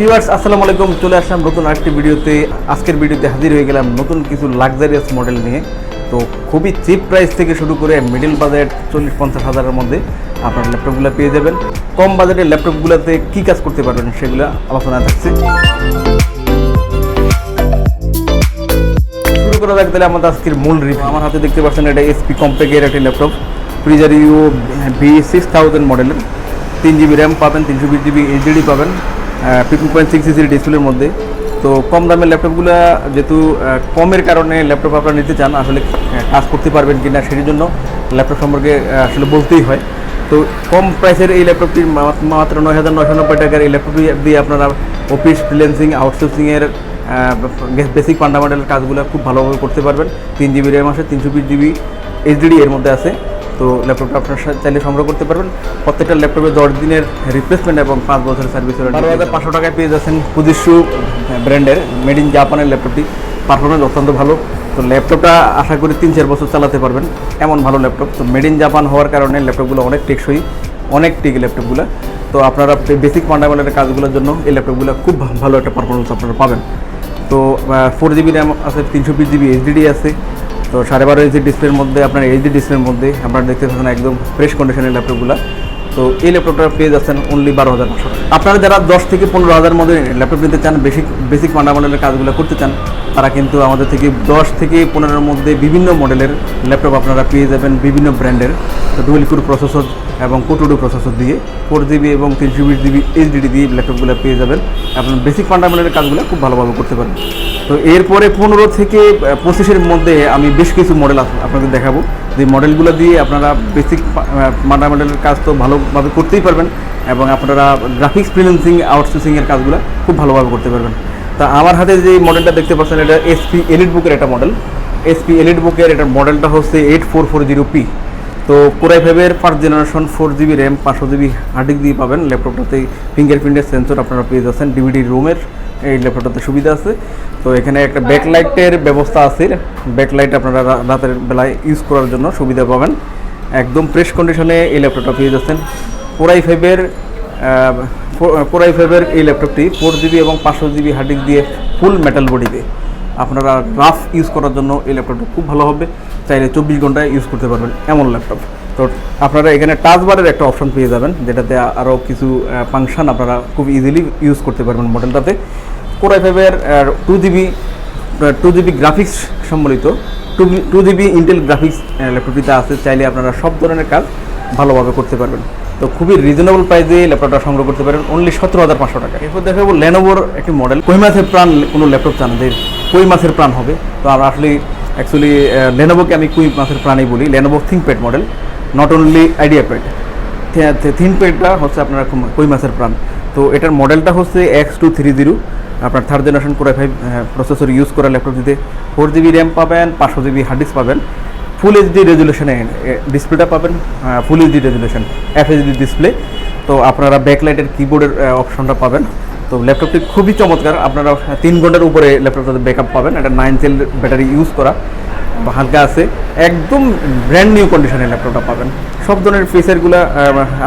Viewers আসসালামু আলাইকুম, চলে আসলাম নতুন আরেকটি ভিডিওতে। আজকের ভিডিওতে হাজির হয়ে গেলাম নতুন কিছু লাক্সারিয়াস মডেল নিয়ে। তো খুবই চিপ প্রাইস থেকে শুরু করে মিডল বাজেট 40-50 হাজারের মধ্যে আপনার ল্যাপটপগুলো পেয়ে যাবেন। কম বাজেটের ল্যাপটপগুলোতে কী কাজ করতে পারবেন সেগুলো আলোচনায় থাকছে। শুরু করা যাক তাহলে আমাদের আজকের মূল রিভিউ। আমার হাতে দেখতে পাচ্ছেন এটা এসপি কম্পেকের একটি ল্যাপটপ, ফ্রিজার ইউ V6000 মডেলের। 3GB র্যাম পাবেন, 320GB এইচডিডি পাবেন, 15.6 ইঞ্চির ডিসপ্লের মধ্যে। তো কম দামের ল্যাপটপগুলো যেহেতু কমের কারণে ল্যাপটপ আপনারা নিতে চান, আসলে কাজ করতে পারবেন কি না সেই জন্য ল্যাপটপ সম্পর্কে আসলে বলতেই হয়। তো কম প্রাইসের এই ল্যাপটপটির মাত্র 9,990 টাকার এই ল্যাপটপটি দিয়ে আপনারা অফিস ফ্রিল্যান্সিং আউটসোর্সিংয়ের বেসিক ফান্ডামেন্টাল কাজগুলো খুব ভালোভাবে করতে পারবেন। 3GB র্যাম আছে, 320GB এইচডিডি এর মধ্যে আছে। তো ল্যাপটপটা আপনার চাইলে সংগ্রহ করতে পারবেন। প্রত্যেকটা ল্যাপটপে 10 দিনের রিপ্লেসমেন্ট এবং 5 বছরের সার্ভিস। 12,500 টাকায় পেয়ে যাচ্ছেন ফুজিশু ব্র্যান্ডের মেড ইন জাপানের ল্যাপটপটি। পারফরমেন্স অত্যন্ত ভালো। তো ল্যাপটপটা আশা করি 3-4 বছর চালাতে পারবেন, এমন ভালো ল্যাপটপ। তো মেড ইন জাপান হওয়ার কারণে ল্যাপটপগুলো অনেক টেকসই, অনেক টিক ল্যাপটপগুলো। তো আপনারা বেসিক ফান্ডামেন্টাল কাজগুলোর জন্য এই ল্যাপটপগুলো খুব ভালো একটা পারফরমেন্স আপনারা পাবেন। তো 4GB র্যাম আছে, 320GB এইচডিডি আছে। তো 12.5 ইঞ্চি ডিসপ্লের মধ্যে আপনার এইচডি ডিসপ্লের মধ্যে আপনারা দেখতে পাচ্ছেন একদম ফ্রেশ কন্ডিশনের ল্যাপটপগুলো। তো এই ল্যাপটপটা পেয়ে যাচ্ছেন অনলি 12,500 টাকা। আপনারা যারা 10 থেকে 15,000 মধ্যে ল্যাপটপ নিতে চান, বেসিক ফান্ডামেন্টালের কাজগুলো করতে চান, তারা কিন্তু আমাদের থেকে 10 থেকে 15-এর মধ্যে বিভিন্ন মডেলের ল্যাপটপ আপনারা পেয়ে যাবেন, বিভিন্ন ব্র্যান্ডের। তো ডুয়েল কোর প্রসেসর এবং কোটোডো প্রসেসর দিয়ে 4GB এবং 320GB এইচডিডি দিয়ে ল্যাপটপগুলো পেয়ে যাবেন। আপনার বেসিক ফান্ডামেন্টালের কাজগুলো খুব ভালোভাবে করতে পারবেন। তো এরপরে 15 থেকে 25-এর মধ্যে আমি বেশ কিছু মডেল আপনাদের দেখাবো, যে মডেলগুলো দিয়ে আপনারা বেসিক ফান্ডামেন্টালের কাজ তো ভালোভাবে করতেই পারবেন এবং আপনারা গ্রাফিক্স ফ্রিল্যান্সিং আউটসোর্সিংয়ের কাজগুলো খুব ভালোভাবে করতে পারবেন। তা আমার হাতে যে মডেলটা দেখতে পাচ্ছেন, এটা এসপি এলিট বুকের একটা মডেল। এসপি এলিট বুকের এটার মডেলটা হচ্ছে 8440P। তো Core i5-এর first generation, 4GB RAM, 500GB hard disk দিয়ে পাবেন। ল্যাপটপটাতে ফিঙ্গারপ্রিন্টের সেন্সর আপনারা পেয়ে যাচ্ছেন, ডিভিডি রুমের এই ল্যাপটপটাতে সুবিধা আছে। তো এখানে একটা ব্যাকলাইটের ব্যবস্থা আছে, ব্যাকলাইট আপনারা রাতের বেলায় ইউজ করার জন্য সুবিধা পাবেন। একদম ফ্রেশ কন্ডিশনে এই ল্যাপটপটা পেয়ে যাচ্ছেন। Core i5-এর এই ল্যাপটপটি 4GB এবং 500GB হার্ড ডিস্ক দিয়ে ফুল মেটাল বডিতে আপনারা রাফ ইউজ করার জন্য এই ল্যাপটপটা খুব ভালো হবে। চাইলে 24 ঘন্টায় ইউজ করতে পারবেন এমন ল্যাপটপ। তো আপনারা এখানে টাচ বারের একটা অপশন পেয়ে যাবেন, যেটাতে আরও কিছু ফাংশন আপনারা খুব ইজিলি ইউজ করতে পারবেন মডেলটাতে। Core i5-এর 2GB গ্রাফিক্স সম্বলিত 2GB ইন্টেল গ্রাফিক্স ল্যাপটপটিতে আছে। চাইলে আপনারা সব ধরনের কাজ ভালোভাবে করতে পারবেন। তো খুবই রিজনেবল প্রাইসে ল্যাপটপটা সংগ্রহ করতে পারেন, অনলি 17,500 টাকা। এরপর দেখাবো লেনোভোর একটি মডেল। কই মাছের প্রাণ কোনো ল্যাপটপ চান যে কই মাছের প্রাণ হবে, তো আমরা আসলে অ্যাকচুয়ালি লেনোভোকে আমি কই মাছের প্রাণই বলি। Lenovo ThinkPad model, not only IdeaPad. থিঙ্কপ্যাডটা হচ্ছে আপনার কই মাছের প্রাণ। তো এটার মডেলটা হচ্ছে X230, আপনার third generation Core i5 processor use করা ল্যাপটপ দিতে 4GB র্যাম পাবেন, 500GB হার্ড ডিস্ক পাবেন, ফুল এইচডি রেজুলেশনে ডিসপ্লেটা পাবেন, full HD resolution FHD display. তো আপনারা ব্যাকলাইটের কিবোর্ডের অপশনটা পাবেন। তো ল্যাপটপটি খুবই চমৎকার, আপনারা 3 ঘন্টার উপরে ল্যাপটপটাতে ব্যাকআপ পাবেন। এটা 9 সেল ব্যাটারি ইউজ করা, হালকা আছে, একদম ব্র্যান্ড নিউ কন্ডিশনের ল্যাপটপটা পাবেন। সব ধরনের ফিচারগুলো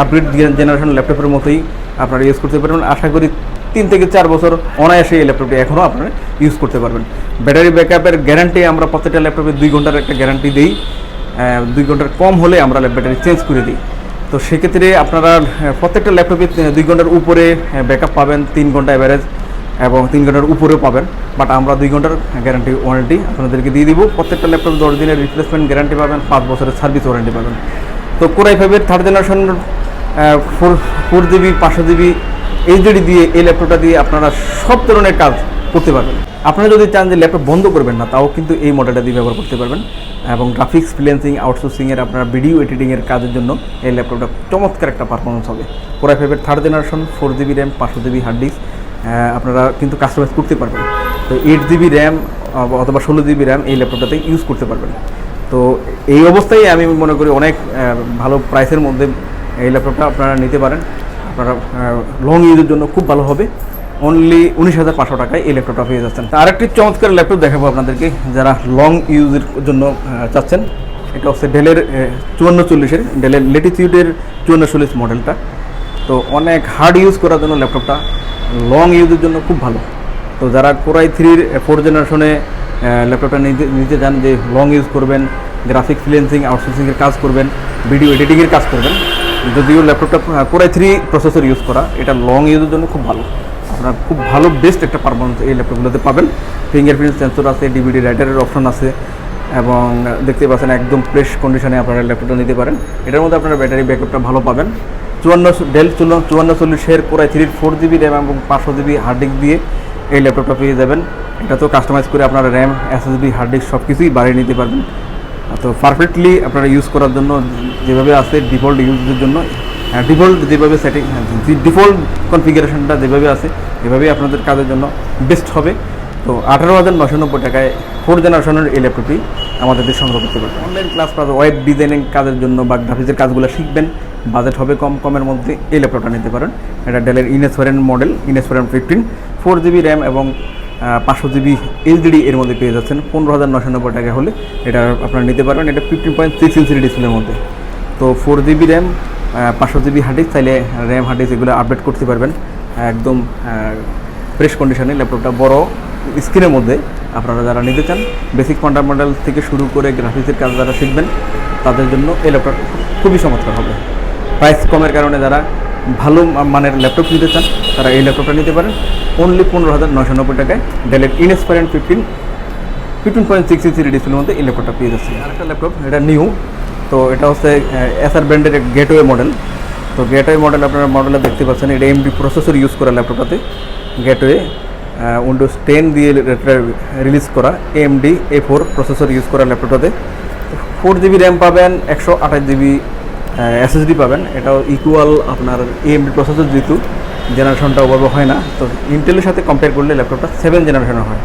আপগ্রেড জেনারেশন ল্যাপটপের মতোই আপনারা ইউজ করতে পারবেন। আশা করি 3 থেকে 4 বছর অনায়াসে এই ল্যাপটপটি এখনও আপনারা ইউজ করতে পারবেন। ব্যাটারি ব্যাকআপের গ্যারান্টি আমরা প্রত্যেকটা ল্যাপটপে 2 ঘন্টার একটা গ্যারান্টি দিই। 2 ঘন্টার কম হলে আমরা ব্যাটারি চেঞ্জ করে দিই। তো সেক্ষেত্রে আপনারা প্রত্যেকটা ল্যাপটপে 2 ঘন্টার উপরে ব্যাকআপ পাবেন, 3 ঘন্টা অ্যাভারেজ এবং 3 ঘন্টার উপরেও পাবেন। বাট আমরা 2 ঘন্টার গ্যারান্টি ওয়ারেন্টি আপনাদেরকে দিয়ে দিব। প্রত্যেকটা ল্যাপটপে 10 দিনের রিপ্লেসমেন্ট গ্যারান্টি পাবেন, 5 বছরের সার্ভিস ওয়ারেন্টি পাবেন। তো Core i5-এর third generation 4GB 500GB HDD দিয়ে এই ল্যাপটপটা দিয়ে আপনারা সব ধরনের কাজ করতে পারবেন। আপনারা যদি চান যে ল্যাপটপ বন্ধ করবেন না, তাও কিন্তু এই মডেলটা দিয়ে ব্যবহার করতে পারবেন। এবং গ্রাফিক্স ফ্রিল্যান্সিং আউটসোর্সিংয়ের আপনার ভিডিও এডিটিংয়ের কাজের জন্য এই ল্যাপটপটা চমৎকার একটা পারফরমেন্স হবে। Core i5-এর third generation 4GB RAM, 500GB hard disk আপনারা কিন্তু কাস্টমাইজ করতে পারবেন। তো 8GB র্যাম অথবা 16GB র্যাম এই ল্যাপটপটাতে ইউজ করতে পারবেন। তো এই অবস্থায় আমি মনে করি অনেক ভালো প্রাইসের মধ্যে এই ল্যাপটপটা আপনারা নিতে পারেন। আপনারা লং ইউজের জন্য খুব ভালো হবে। অনলি 19,500 টাকায় এই ল্যাপটপটা পেয়ে যাচ্ছেন। আরেকটি চমৎকার ল্যাপটপ দেখাবো আপনাদেরকে যারা লং ইউজের জন্য চাচ্ছেন। এটা হচ্ছে ডেলের 5440-এর, ডেলের লেটিটিউডের 5440 মডেলটা। তো অনেক হার্ড ইউজ করার জন্য ল্যাপটপটা, লং ইউজের জন্য খুব ভালো। তো যারা কোরাই 3 4 জেনারেশনে ল্যাপটপটা নিতে চান, যে লং ইউজ করবেন, গ্রাফিক ফ্রিল্যান্সিং আউটসোর্সিংয়ের কাজ করবেন, ভিডিও এডিটিংয়ের কাজ করবেন, যদিও ল্যাপটপটা কোরাই 3 প্রসেসর ইউজ করা, এটা লং ইউজের জন্য খুব ভালো। আপনারা খুব ভালো বেস্ট একটা পারফরমেন্স এই ল্যাপটপগুলোতে পাবেন। ফিঙ্গারপ্রিন্ট সেন্সর আছে, ডিভিডি রাইটারের অপশন আছে, এবং দেখতে পাচ্ছেন একদম ফ্রেশ কন্ডিশনে আপনারা ল্যাপটপটা নিতে পারেন। এটার মধ্যে আপনারা ব্যাটারি ব্যাকআপটা ভালো পাবেন। ডেল 5440 কোরাই 3 4GB র্যাম এবং 500GB হার্ড ডিস্ক দিয়ে এই ল্যাপটপটা পেয়ে যাবেন। এটা তো কাস্টমাইজ করে আপনারা র্যাম, SSD, হার্ড ডিস্ক সব কিছুই বাড়িয়ে নিতে পারবেন। তো পারফেক্টলি আপনারা ইউজ করার জন্য যেভাবে আছে ডিফল্ট ইউজের জন্য, ডিফল্ট যেভাবে সেটিং, ডিফল্ট কনফিগারেশনটা যেভাবে আছে এভাবেই আপনাদের কাজের জন্য বেস্ট হবে। তো 18,990 টাকায় 4 জেনারেশনের এই ল্যাপটপটি আমাদের দেশে সংগ্রহ করতে পারবেন। Online class plus web designing কাজের জন্য বা গ্রাফিক্সের কাজগুলো শিখবেন, বাজেট হবে কমের মধ্যে, এই ল্যাপটপটা নিতে পারেন। এটা ডেলের ইনএসফারেন্ট মডেল, ইনএসফারেন্ট 15, 4GB র্যাম এবং 500GB HDD এর মধ্যে পেয়ে যাচ্ছেন 15,990 টাকা হলে এটা আপনারা নিতে পারবেন। এটা 15.6 ইঞ্চি ডিসপ্লের মধ্যে। তো 4GB RAM, 500GB hard disk, চাইলে র্যাম হার্ড ডিস্ক এগুলো আপডেট করতে পারবেন। একদম ফ্রেশ কন্ডিশনে ল্যাপটপটা, বড় স্ক্রিনের মধ্যে আপনারা যারা নিতে চান, বেসিক ফান্ডামেন্টাল থেকে শুরু করে গ্রাফিক্সের কাজ যারা শিখবেন তাদের জন্য এই ল্যাপটপ খুবই চমৎকার হবে। প্রাইস কমের কারণে যারা ভালো মানের ল্যাপটপ নিতে চান তারা এই ল্যাপটপটা নিতে পারেন অনলি 15,990 টাকায়। ডেলের ইনএসপারেন্ট 15.6 ইঞ্চি ডিসপ্লের মধ্যে এই ল্যাপটপটা পেয়ে যাচ্ছে। আরেকটা ল্যাপটপ, এটা নিউ, তো এটা হচ্ছে এসআর ব্র্যান্ডের গেটওয়ে মডেল। তো গেটওয়ে মডেল আপনারা মডেলে দেখতে পাচ্ছেন, এটা AMD প্রসেসর ইউজ করা ল্যাপটপটাতে। গেটওয়ে উইন্ডোজ 10 দিয়ে রিলিজ করা AMD A4 প্রসেসর ইউজ করা ল্যাপটপটাতে 4GB র্যাম পাবেন, 128GB SSD পাবেন। এটাও ইকুয়াল আপনার AMD প্রসেসর, যেহেতু জেনারেশনটা ওভাবে হয় না। তো ইন্টেলের সাথে কম্পেয়ার করলে ল্যাপটপটা 7 জেনারেশনের হয়।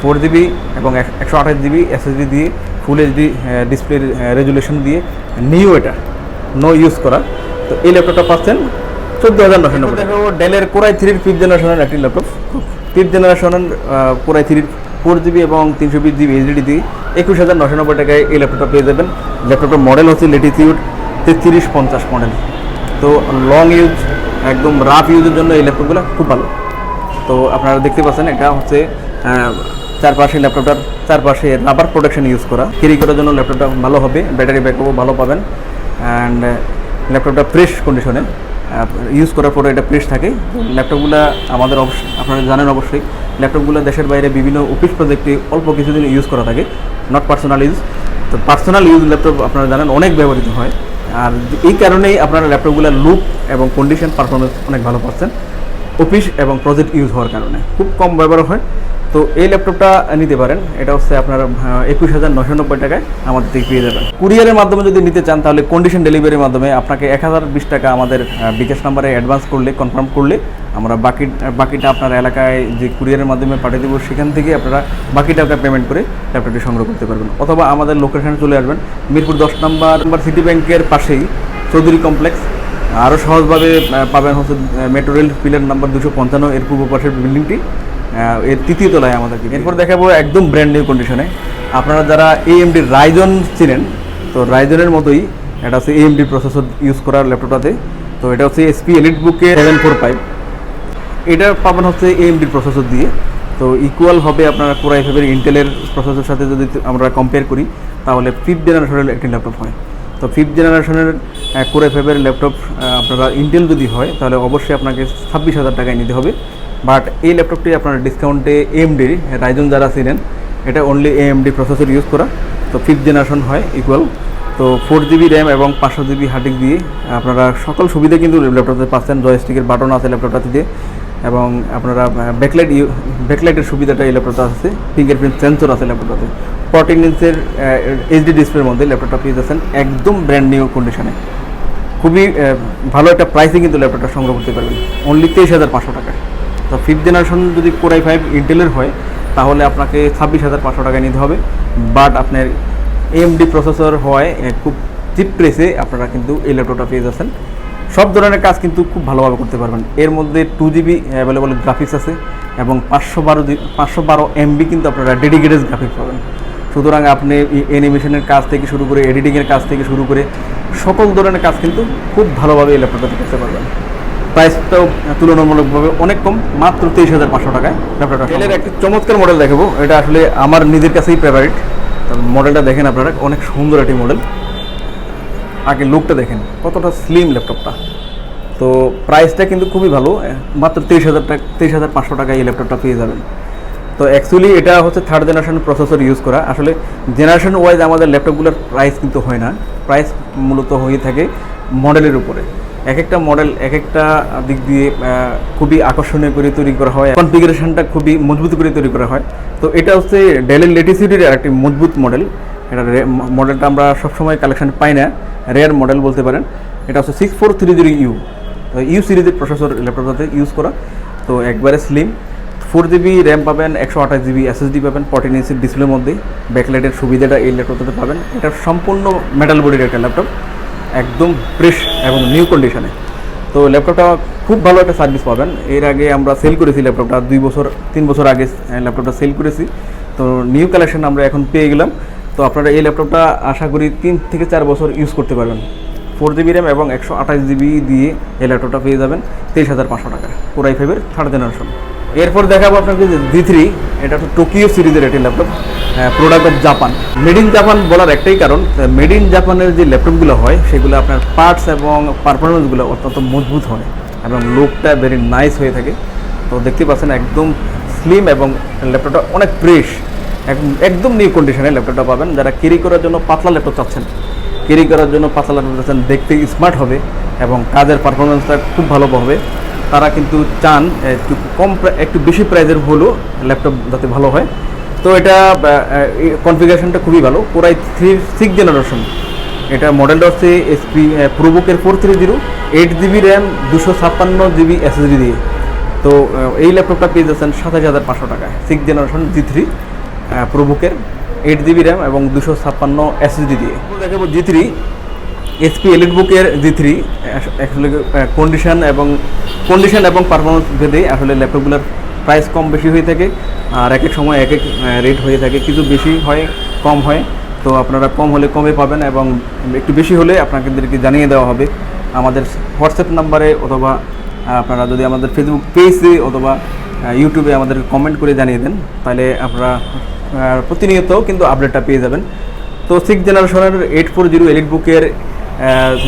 4GB এবং 128GB SSD দিয়ে ফুল HD ডিসপ্লে রেজুলেশন দিয়ে নিউ, এটা নো ইউজ করা। তো এই ল্যাপটপটা পাচ্ছেন 14,990 টাকা। ডেলের কোরাই 3 5th জেনারেশনের একটি ল্যাপটপ। 5th জেনারেশনের কোরাই 3 4GB এবং 320GB HDD দিয়ে 21,990 টাকায় এই ল্যাপটপটা পেয়ে যাবেন। ল্যাপটপটার মডেল হচ্ছে লেটিটিউড 3350 মডেল। তো লং ইউজ, একদম রাফ ইউজের জন্য এই ল্যাপটপগুলো খুব ভালো। তো আপনারা দেখতে পাচ্ছেন, এটা হচ্ছে চারপাশে ল্যাপটপটার চারপাশে রাবার প্রোটেকশন ইউজ করা, ক্যারি করার জন্য ল্যাপটপটা ভালো হবে, ব্যাটারি ব্যাকআপও ভালো পাবেন। অ্যান্ড ল্যাপটপটা ফ্রেশ কন্ডিশনে ইউজ করার পরে এটা ফ্রেশ থাকে। ল্যাপটপগুলো আমাদের আপনারা জানেন অবশ্যই, ল্যাপটপগুলো দেশের বাইরে বিভিন্ন অফিস প্রজেক্টে অল্প কিছুদিন ইউজ করা থাকে, নট পার্সোনাল ইউজ। তো পার্সোনাল ইউজ ল্যাপটপ আপনারা জানেন অনেক ব্যবহৃত হয়, আর এই কারণেই আপনারা ল্যাপটপগুলোর লুক এবং কন্ডিশন পারফরমেন্স অনেক ভালো পাচ্ছেন অফিস এবং প্রজেক্ট ইউজ হওয়ার কারণে। খুব কম ব্যবহার হয়। তো এই ল্যাপটপটা নিতে পারেন, এটা হচ্ছে আপনার 21,990 টাকায় আমাদের থেকে পেয়ে যাবেন। কুরিয়ারের মাধ্যমে যদি নিতে চান তাহলে কন্ডিশন ডেলিভারির মাধ্যমে আপনাকে 1020 টাকা আমাদের বিকাশ নাম্বারে অ্যাডভান্স করলে, কনফার্ম করলে আমরা বাকিটা আপনার এলাকায় যে কুরিয়ারের মাধ্যমে পাঠিয়ে দেবো, সেখান থেকে আপনারা বাকি টাকা পেমেন্ট করে ল্যাপটপটি সংগ্রহ করতে পারবেন। অথবা আমাদের লোকেশনে চলে আসবেন, মিরপুর 10 নম্বর সিটি ব্যাংকের পাশেই চৌধুরী কমপ্লেক্স। আরও সহজভাবে পাবেন হচ্ছে মেট্রো রেল পিলার নাম্বার 255 এর পূর্ব পাশের বিল্ডিংটি, এর 3য় তলায় আমাদেরকে। এরপর দেখাবো একদম ব্র্যান্ড নিউ কন্ডিশনে। আপনারা যারা AMD রাইজন চিনেন, তো রাইজনের মতোই এটা হচ্ছে AMD প্রসেসর ইউজ করার ল্যাপটপটাতে। তো এটা হচ্ছে SP EliteBook 745, এটা পাবেন হচ্ছে AMD প্রসেসর দিয়ে। তো ইকুয়াল হবে আপনারা কোরাই 5 ইন্টেলের প্রসেসরের সাথে যদি আমরা কম্পেয়ার করি তাহলে 5th জেনারেশনের একটি ল্যাপটপ হয়। তো 5th জেনারেশনের কোরাই 5 ল্যাপটপ আপনারা ইন্টেল যদি হয় তাহলে অবশ্যই আপনাকে 26,000 টাকায় নিতে হবে। বাট এই ল্যাপটপটি আপনারা ডিসকাউন্টে AMD রাইজন যারা ছিলেন, এটা অনলি AMD প্রসেসর ইউজ করা। তো 5th জেনারেশন হয় ইকুয়াল। তো 4GB র্যাম এবং 500GB হার্ড ডিস্ক দিয়ে আপনারা সকল সুবিধা কিন্তু ল্যাপটপে পাচ্ছেন। জয়স্টিকের বাটন আছে ল্যাপটপটাতে, এবং আপনারা ব্যাকলাইটের সুবিধাটা এই ল্যাপটপটা আছে। ফিঙ্গারপ্রিন্ট সেন্সর আছে ল্যাপটপটাতে। 14 ইঞ্চের HD ডিসপ্লের মধ্যে ল্যাপটপটা পেয়ে যাচ্ছেন একদম ব্র্যান্ড নিউ কন্ডিশনে। খুবই ভালো একটা প্রাইসে কিন্তু ল্যাপটপটা সংগ্রহ করতে পারবেন অনলি 23,500 টাকায়। তো 5th জেনারেশন যদি কোরাই 5 ইন্টেলের হয় তাহলে আপনাকে 26,500 টাকায় নিতে হবে। বাট আপনার AMD প্রসেসর হওয়ায় খুব চিপ প্রাইসে আপনারা কিন্তু এই ল্যাপটপটা পেয়ে যাচ্ছেন। সব ধরনের কাজ কিন্তু খুব ভালোভাবে করতে পারবেন। এর মধ্যে 2GB অ্যাভেলেবল গ্রাফিক্স আছে এবং 512 MB কিন্তু আপনারা ডেডিকেটেড গ্রাফিক্স পাবেন। সুতরাং আপনি অ্যানিমেশনের কাজ থেকে শুরু করে এডিটিংয়ের কাজ থেকে শুরু করে সকল ধরনের কাজ কিন্তু খুব ভালোভাবে এই ল্যাপটপটাতে করতে পারবেন। প্রাইসটাও তুলনামূলকভাবে অনেক কম, মাত্র 23,500 টাকায় ল্যাপটপটা। ডেলের একটি চমৎকার মডেল দেখাবো, এটা আসলে আমার নিজের কাছেই ফেভারিট। মডেলটা দেখেন আপনারা, অনেক সুন্দর একটি মডেল। আগে লুকটা দেখেন কতটা স্লিম ল্যাপটপটা। তো প্রাইসটা কিন্তু খুবই ভালো, মাত্র 23,500 টাকায় এই ল্যাপটপটা পেয়ে যাবেন। তো অ্যাকচুয়ালি এটা হচ্ছে 3rd জেনারেশন প্রসেসর ইউজ করা। আসলে জেনারেশন ওয়াইজ আমাদের ল্যাপটপগুলোর প্রাইস কিন্তু হয় না, প্রাইস মূলত হয়ে থাকে মডেলের উপরে। এক একটা মডেল এক একটা দিক দিয়ে খুবই আকর্ষণীয় করে তৈরি করা হয়, কনফিগারেশনটা খুবই মজবুত করে তৈরি করা হয়। তো এটা হচ্ছে ডেলের লেটিসিটির একটি মজবুত মডেল। এটা মডেলটা আমরা সবসময় কালেকশন পাই না, রেয়ার মডেল বলতে পারেন। এটা হচ্ছে 6430U ইউ সিরিজের প্রসেসর ল্যাপটপটাতে ইউজ করা। তো একবারে স্লিম, 4GB র্যাম পাবেন, 128GB SSD পাবেন, 14 ইঞ্চি ডিসপ্লের মধ্যে। ব্যাকলাইটের সুবিধাটা এই ল্যাপটপটাতে পাবেন। এটা সম্পূর্ণ মেটাল বডির একটা ল্যাপটপ, একদম ফ্রেশ এবং নিউ কন্ডিশনে। তো ল্যাপটপটা খুব ভালো একটা সার্ভিস পাবেন। এর আগে আমরা সেল করেছি ল্যাপটপটা, 3 বছর আগে ল্যাপটপটা সেল করেছি। তো নিউ কালেকশন আমরা এখন পেয়ে গেলাম। তো আপনারা এই ল্যাপটপটা আশা করি 3 থেকে 4 বছর ইউজ করতে পারবেন। 4GB র্যাম এবং 128GB দিয়ে এই ল্যাপটপটা পেয়ে যাবেন 23,500 টাকা, Core i5 এর 3rd জেনারেশন। এরপর দেখাবো আপনাকে যে G3, এটা তো টোকিও সিরিজের একটি laptop, product of Japan. Made in Japan বলার একটাই কারণ, মেড ইন জাপানের যে ল্যাপটপগুলো হয় সেগুলো আপনার পার্টস এবং পারফরমেন্সগুলো অত্যন্ত মজবুত হয় এবং লুকটা ভেরি নাইস হয়ে থাকে। তো দেখতে পাচ্ছেন একদম স্লিম এবং ল্যাপটপটা অনেক ফ্রেশ, একদম নিউ কন্ডিশনে ল্যাপটপটা পাবেন। যারা ক্যারি করার জন্য পাতলা ল্যাপটপ চাচ্ছেন, ক্যারি করার জন্য পাতলা ল্যাপটপ চাচ্ছেন, দেখতে স্মার্ট হবে এবং কাজের পারফরমেন্সটা খুব ভালো হবে, তারা কিন্তু চান একটু বেশি প্রাইজের হলেও ল্যাপটপ যাতে ভালো হয়। তো এটা কনফিগারেশনটা খুবই ভালো, Core i3 6th জেনারেশন। এটা মডেলটা হচ্ছে SP প্রোবুকের 430, 8GB RAM, 256GB SSD দিয়ে। তো এই ল্যাপটপটা পেয়ে যাচ্ছেন 27,500 টাকায়, 6th generation G3 প্রোবুকের 8GB RAM এবং 256 SSD দিয়ে। দেখাবো G3 HP এলিটবুকের G3। আসলে কন্ডিশন এবং পারফরমেন্স ভেদে আসলে ল্যাপটপগুলোর প্রাইস কম বেশি হয়ে থাকে, আর এক এক সময় এক এক রেট হয়ে থাকে, কিছু বেশি হয় কম হয়। তো আপনারা কম হলে কমে পাবেন এবং একটু বেশি হলে আপনাদেরকে জানিয়ে দেওয়া হবে আমাদের হোয়াটসঅ্যাপ নাম্বারে, অথবা আপনারা যদি আমাদের ফেসবুক পেজে অথবা ইউটিউবে আমাদের কমেন্ট করে জানিয়ে দেন, তাহলে আপনারা প্রতিনিয়ত কিন্তু আপডেটটা পেয়ে যাবেন। তো 6th জেনারেশনের 840 এলিটবুকের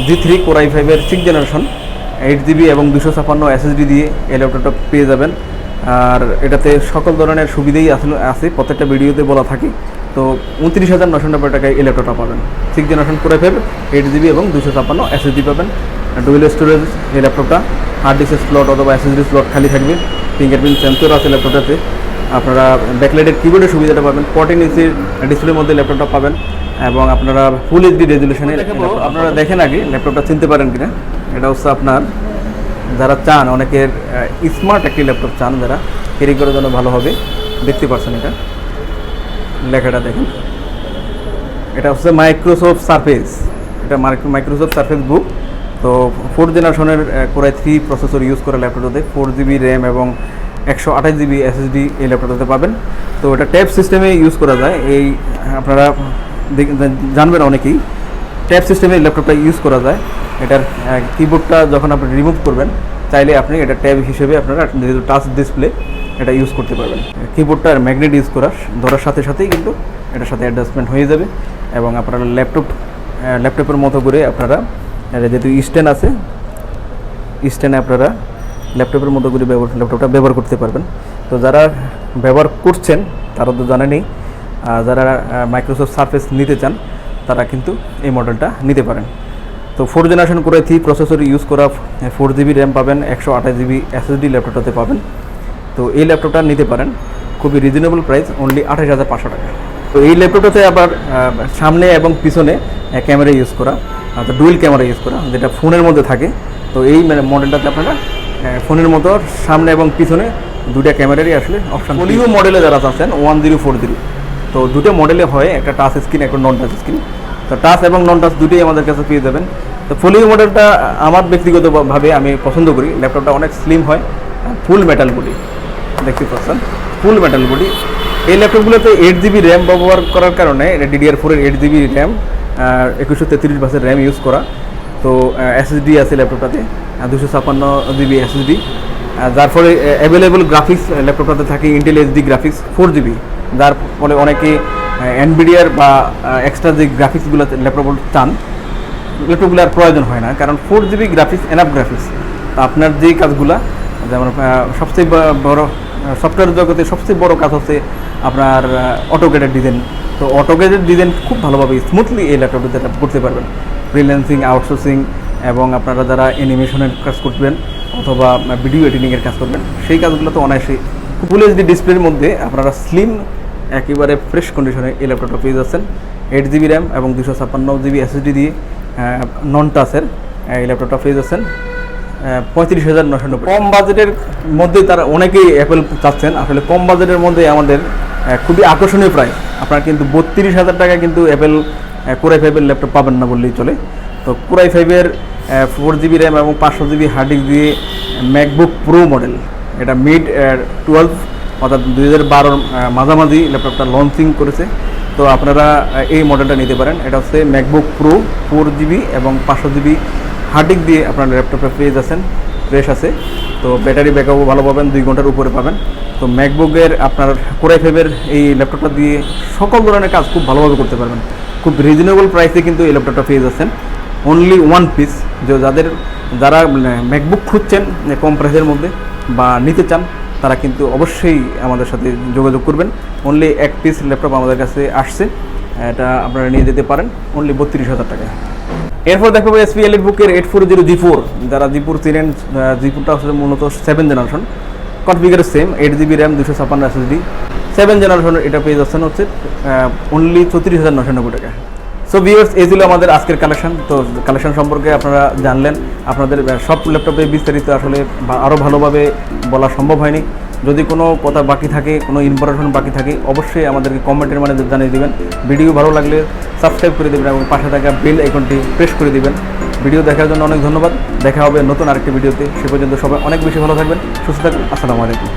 G3 Core i5 এর 6th জেনারেশন, 8GB এবং 256 SSD দিয়ে এই ল্যাপটপটা পেয়ে যাবেন। আর এটাতে সকল ধরনের সুবিধাই আসলে আছে, প্রত্যেকটা ভিডিওতে বলা থাকে। তো 29,990 টাকায় এই ল্যাপটপটা পাবেন। 6th generation Core i5 8GB এবং 256 SSD পাবেন। ডুয়েল স্টোরেজ এই ল্যাপটপটা, হার্ড ডিস্ক স্লট অথবা SSD স্লট খালি থাকবে। ফিঙ্গারপ্রিন্ট সেন্সর আছে ল্যাপটপটাতে। আপনারা ব্যাকলাইটেড কিবোর্ডের সুবিধাটা পাবেন, 14 ইঞ্চির ডিসপ্লের মধ্যে ল্যাপটপটা পাবেন এবং আপনারা ফুল HD রেজুলেশনে। আপনারা দেখেন আগে ল্যাপটপটা চিনতে পারেন কিনা। এটা হচ্ছে আপনার যারা চান, অনেকের স্মার্ট একটি ল্যাপটপ চান, যারা ক্যারি করার জন্য ভালো হবে। দেখতে পাচ্ছেন এটা লেখাটা দেখেন, এটা হচ্ছে মাইক্রোসফট সারফেস। এটা মাইক্রোসফট সারফেস বুক। তো 4th জেনারেশনের Core i3 প্রসেসর ইউজ করা ল্যাপটপটাতে 4GB র্যাম এবং 128GB SSD এই ল্যাপটপটাতে পাবেন। তো এটা ট্যাব সিস্টেমে ইউজ করা যায়, এই আপনারা জানবেন অনেকেই, ট্যাব সিস্টেমে ল্যাপটপটা ইউজ করা যায়। এটার কিবোর্ডটা যখন আপনি রিমুভ করবেন, চাইলে আপনি এটা ট্যাব হিসেবে আপনারা যেহেতু টাচ ডিসপ্লে এটা ইউজ করতে পারবেন। কিবোর্ডটার ম্যাগনেট ইউজ করা ধরার সাথে সাথেই কিন্তু এটার সাথে অ্যাডজাস্টমেন্ট হয়ে যাবে এবং আপনারা ল্যাপটপের মতো করে আপনারা যেহেতু স্ট্যান্ড আছে, স্ট্যান্ডে আপনারা ল্যাপটপের মতো করে ল্যাপটপটা ব্যবহার করতে পারবেন। তো যারা ব্যবহার করছেন তারা তো জানেনই, যারা মাইক্রোসফট সারফেস নিতে চান তারা কিন্তু এই মডেলটা নিতে পারেন। তো 4th generation Core i3 processor use করা 4GB র্যাম পাবেন, 128GB SSD ল্যাপটপটাতে পাবেন। তো এই ল্যাপটপটা নিতে পারেন খুবই রিজনেবল প্রাইস, অনলি 28,500 টাকা। তো এই ল্যাপটপটাতে আবার সামনে এবং পিছনে ক্যামেরা ইউজ করা, ডুয়েল ক্যামেরা ইউজ করা, যেটা ফোনের মধ্যে থাকে। তো এই মডেলটাতে আপনারা ফোনের মতো সামনে এবং পিছনে দুটা ক্যামেরারই আসলে অপশান। ফোলিও মডেলে যারা আছেন 1040, তো দুটো মডেলে হয়, একটা টাচ স্ক্রিন একটা নন টাচ স্ক্রিন। তো টাচ এবং নন টাচ দুটোই আমাদের কাছে পেয়ে যাবেন। তো ফোলিও মডেলটা আমার ব্যক্তিগতভাবে আমি পছন্দ করি, ল্যাপটপটা অনেক স্লিম হয়, ফুল মেটাল বডি দেখতে পাচ্ছেন, ফুল মেটাল বডি। এই ল্যাপটপগুলোতে 8GB র্যাম ব্যবহার করার কারণে, DDR4 এর 8GB র্যাম, 2133 বাসের র্যাম ইউজ করা। তো SSD আছে ল্যাপটপটাতে, 256 জিবি SSD, যার ফলে অ্যাভেলেবল গ্রাফিক্স ল্যাপটপটাতে থাকে ইন্টেল এইচডি গ্রাফিক্স 4 GB, যার ফলে অনেকে এনভিডিয়ার বা এক্সট্রা যে গ্রাফিক্সগুলো ল্যাপটপ চান, ল্যাপটপগুলো আর প্রয়োজন হয় না, কারণ 4 GB গ্রাফিক্স এনাফ গ্রাফিক্স। তা আপনার যেই কাজগুলো, যেমন সবচেয়ে বড় সফটওয়্যার জগতে সবচেয়ে বড় কাজ হচ্ছে আপনার অটোকেটেড ডিজাইন। তো অটোকেটেড ডিজাইন খুব ভালোভাবে স্মুথলি এই ল্যাপটপে করতে পারবেন। ফ্রিল্যান্সিং, আউটসোর্সিং এবং আপনারা যারা অ্যানিমেশনের কাজ করবেন অথবা ভিডিও এডিটিংয়ের কাজ করবেন, সেই কাজগুলো তো অনায়াসেই ফুল এইচডি ডিসপ্লের মধ্যে আপনারা স্লিম একেবারে ফ্রেশ কন্ডিশনে এই ল্যাপটপটা পেয়ে যাচ্ছেন। 8 GB র্যাম এবং 256 GB SSD দিয়ে নন টাচের এই ল্যাপটপটা পেয়ে যাচ্ছেন 35,990। কম বাজেটের মধ্যে তারা অনেকেই অ্যাপেল চাচ্ছেন। আসলে কম বাজেটের মধ্যে আমাদের খুবই আকর্ষণীয় প্রাইস। আপনারা কিন্তু 32,000 টাকা কিন্তু অ্যাপেল কোরাই 5-এর ল্যাপটপ পাবেন না বললেই চলে। তো কোরাই 5-এর 4 GB র্যাম এবং 500 GB হার্ড ডিস্ক দিয়ে ম্যাকবুক প্রো মডেল, এটা মিড 12 অর্থাৎ 2012 মাঝামাঝি ল্যাপটপটা লঞ্চিং করেছে। তো আপনারা এই মডেলটা নিতে পারেন। এটা হচ্ছে ম্যাকবুক প্রো 4 GB এবং 500 GB হার্ড ডিস্ক দিয়ে আপনার ল্যাপটপে পেয়ে যাচ্ছেন, ফ্রেশ আছে। তো ব্যাটারি ব্যাকআপও ভালো পাবেন, 2 ঘন্টার উপরে পাবেন। তো ম্যাকবুকের আপনার কোরাই 5-এর এই ল্যাপটপটা দিয়ে সকল ধরনের কাজ খুব ভালোভাবে করতে পারবেন। খুব রিজনেবল প্রাইসে কিন্তু এই ল্যাপটপটা পেয়ে যাচ্ছেন, অনলি 1 পিস। যারা ম্যাকবুক খুঁজছেন কম প্রাইসের মধ্যে বা নিতে চান, তারা কিন্তু অবশ্যই আমাদের সাথে যোগাযোগ করবেন। অনলি 1 পিস ল্যাপটপ আমাদের কাছে আসছে, এটা আপনারা নিয়ে যেতে পারেন অনলি 32,000 টাকায়। এরপর দেখো HP EliteBook-এর 840 G4, যারা G4 চিনেন, G4টা হচ্ছে মূলত 7 generation, configure same, 8 GB RAM 256 SSD, 7 generation. এটা পেয়ে যাচ্ছেন হচ্ছে অনলি 34,990 টাকা। সো ভিউয়ার্স, এই ছিল আমাদের আজকের কালেকশন। তো কালেকশন সম্পর্কে আপনারা জানলেন। আপনাদের সব ল্যাপটপে বিস্তারিত আসলে আরও ভালোভাবে বলা সম্ভব হয়নি। যদি কোনো কথা বাকি থাকে, কোনো ইনফরমেশন বাকি থাকে, অবশ্যই আমাদেরকে কমেন্টের মানে জানিয়ে দেবেন। ভিডিও ভালো লাগলে সাবস্ক্রাইব করে দেবেন এবং পাশে থাকা বেল আইকনটি প্রেস করে দেবেন। ভিডিও দেখার জন্য অনেক ধন্যবাদ। দেখা হবে নতুন আরেকটি ভিডিওতে। সে পর্যন্ত সবাই অনেক বেশি ভালো থাকবেন, সুস্থ থাকবেন। আসসালামু আলাইকুম।